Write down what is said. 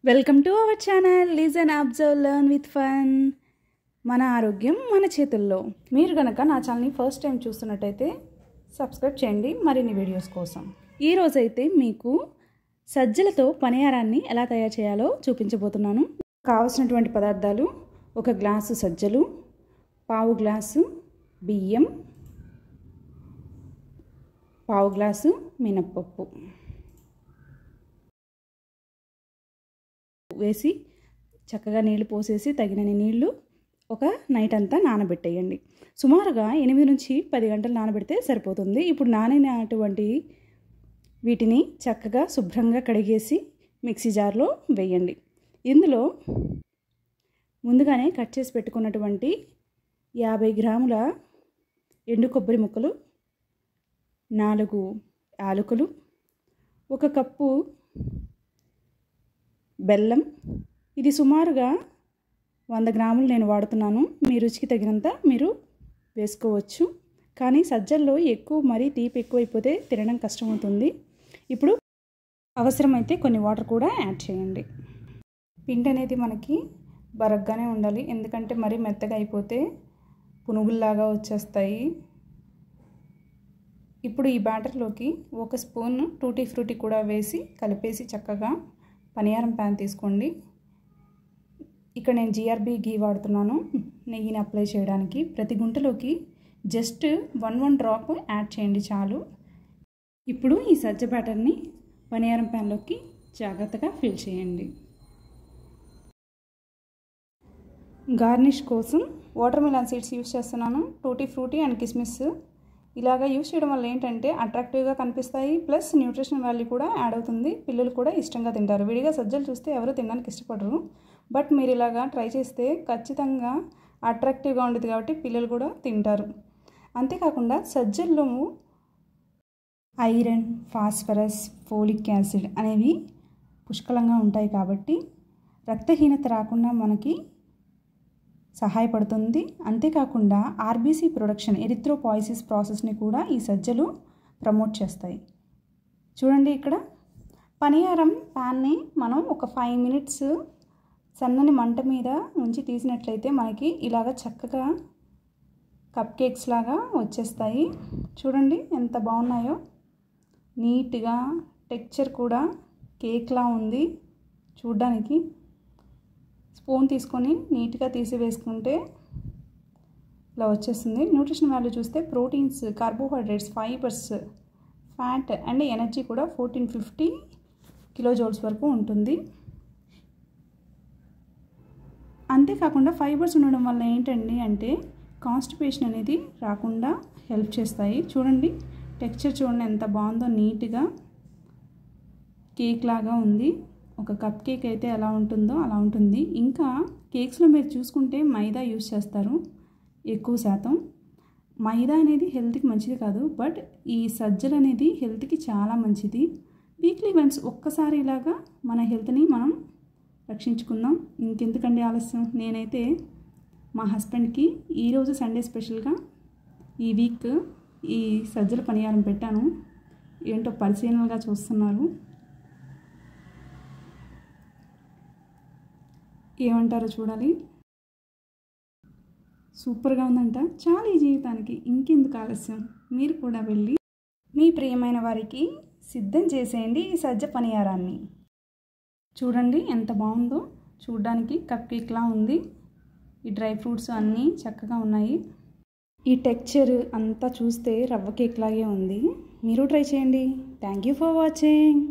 Welcome to our channel listen observe learn with fun. మన ఆరోగ్యం మన చేతుల్లో. మీరు కనుక నా ఛానల్ని ఫస్ట్ టైం చూస్తున్నట్టయితే సబ్స్క్రైబ్ చేయండి మరిన్ని వీడియోస్ కోసం. ఈరోజైతే మీకు సజ్జలతో పనియారాన్ని ఎలా తయారు చేయాలో చూపించబోతున్నాను. కావలసినటువంటి పదార్థాలు: 1 గ్లాసు సజ్జలు, 1/2 గ్లాసు బియ్యం, 1/2 గ్లాసు మినప్పప్పు వేసి చక్కగా నీళ్లు పోసేసి తగినన్ని నీళ్లు ఒక నైట్ అంతా నానబెట్టేయండి. సుమారుగా 8 నుంచి 10 గంటలు నానబెడితే సరిపోతుంది. ఇప్పుడు నానినటువంటి వీటిని చక్కగా శుభ్రంగా కడిగేసి మిక్సీ జార్లో వేయండి. ఇందులో ముందుగానే కట్ చేసి పెట్టుకున్నటువంటి 50 గ్రాముల ఎండు కొబ్బరి ముక్కలు, 4 యాలకులు, 1 కప్పు బెల్లం. ఇది సుమారుగా 100 గ్రాములు నేను వాడుతున్నాను. మీ రుచికి తగినంత మీరు వేసుకోవచ్చు. కానీ సజ్జల్లో మరీ తీపి ఎక్కువైపోతే తినడం కష్టమవుతుంది. ఇప్పుడు అవసరమైతే కొన్ని వాటర్ కూడా యాడ్ చేయండి. పిండి అనేది మనకి బరగ్గానే ఉండాలి, ఎందుకంటే మరీ మెత్తగా అయిపోతే పునుగుల్లాగా వచ్చేస్తాయి. ఇప్పుడు ఈ బ్యాటర్లోకి 1 స్పూన్ టూటీ ఫ్రూటీ కూడా వేసి కలిపేసి చక్కగా పనియారం ప్యాన్ తీసుకోండి. ఇక్కడ నేను GRB ఘీ వాడుతున్నాను నెయ్యిని అప్లై చేయడానికి. ప్రతి గుంటలోకి జస్ట్ 1 డ్రాప్ యాడ్ చేయండి చాలు. ఇప్పుడు ఈ సజ్జ బ్యాటర్ని పనియారం ప్యాన్లోకి జాగ్రత్తగా ఫిల్ చేయండి. గార్నిష్ కోసం వాటర్ మిలన్ సీడ్స్ యూస్ చేస్తున్నాను. టూటీ ఫ్రూటీ అండ్ కిస్మిస్ ఇలాగా యూస్ చేయడం వల్ల ఏంటంటే అట్రాక్టివ్గా కనిపిస్తాయి, ప్లస్ న్యూట్రిషన్ వాల్యూ కూడా యాడ్ అవుతుంది. పిల్లలు కూడా ఇష్టంగా తింటారు. విడిగా సజ్జలు చూస్తే ఎవరు తినడానికి ఇష్టపడరు, బట్ మీరు ఇలాగా ట్రై చేస్తే ఖచ్చితంగా అట్రాక్టివ్గా ఉంటుంది కాబట్టి పిల్లలు కూడా తింటారు. అంతేకాకుండా సజ్జల్లో ఐరన్, ఫాస్ఫరస్, ఫోలిక్ యాసిడ్ అనేవి పుష్కలంగా ఉంటాయి కాబట్టి రక్తహీనత రాకుండా మనకి సహాయపడుతుంది. అంతేకాకుండా RBC ప్రొడక్షన్, ఎరిథ్రోపాయిసిస్ ప్రాసెస్ని కూడా ఈ సజ్జలు ప్రమోట్ చేస్తాయి. చూడండి, ఇక్కడ పనియారం ప్యాన్ని మనం ఒక 5 మినిట్స్ సన్నని మంట మీద ఉంచి తీసినట్లయితే మనకి ఇలాగ చక్కగా కప్ కేక్స్ లాగా వచ్చేస్తాయి. చూడండి ఎంత బాగున్నాయో, నీట్గా టెక్స్చర్ కూడా కేక్లా ఉంది చూడ్డానికి. స్పూన్ తీసుకొని నీట్గా తీసి వేసుకుంటే ఇలా వచ్చేస్తుంది. న్యూట్రిషన్ వాల్యూ చూస్తే proteins, carbohydrates, fibres, fat and energy కూడా 1450 కిలోజౌల్స్ వరకు ఉంటుంది. అంతేకాకుండా ఫైబర్స్ ఉండడం వల్ల ఏంటండి అంటే కాన్స్టిపేషన్ అనేది రాకుండా హెల్ప్ చేస్తాయి. చూడండి టెక్స్చర్ చూడండి ఎంత బాగుందో, నీట్గా కేక్ లాగా ఉంది. ఒక కప్ కేక్ అయితే ఎలా ఉంటుందో అలా ఉంటుంది. ఇంకా కేక్స్లో మీరు చూసుకుంటే మైదా యూస్ చేస్తారు ఎక్కువ శాతం. మైదా అనేది హెల్త్కి మంచిది కాదు, బట్ ఈ సజ్జలు అనేది హెల్త్కి చాలా మంచిది. వీక్లీ వన్స్ ఒక్కసారి ఇలాగా మన హెల్త్ని మనం రక్షించుకుందాం. ఇంకెందుకండి ఆలస్యం. నేనైతే మా హస్బెండ్కి ఈరోజు సండే స్పెషల్గా ఈ వీక్ ఈ సజ్జల పనియారం పెట్టాను. ఏంటో పరిశీలనగా చూస్తున్నారు. ఏమంటారో చూడాలి. సూపర్గా ఉందంట. చాలా ఈ జీవితానికి ఇంకెందుకు ఆలస్యం. మీరు కూడా వెళ్ళి మీ ప్రియమైన వారికి సిద్ధం చేసేయండి ఈ సజ్జ పనియారాన్ని. చూడండి ఎంత బాగుందో, చూడ్డానికి కప్ కేక్లా ఉంది. ఈ డ్రై ఫ్రూట్స్ అన్నీ చక్కగా ఉన్నాయి. ఈ టెక్స్చర్ అంతా చూస్తే రవ్వ కేక్ లాగే ఉంది. మీరు ట్రై చేయండి. Thank you for watching.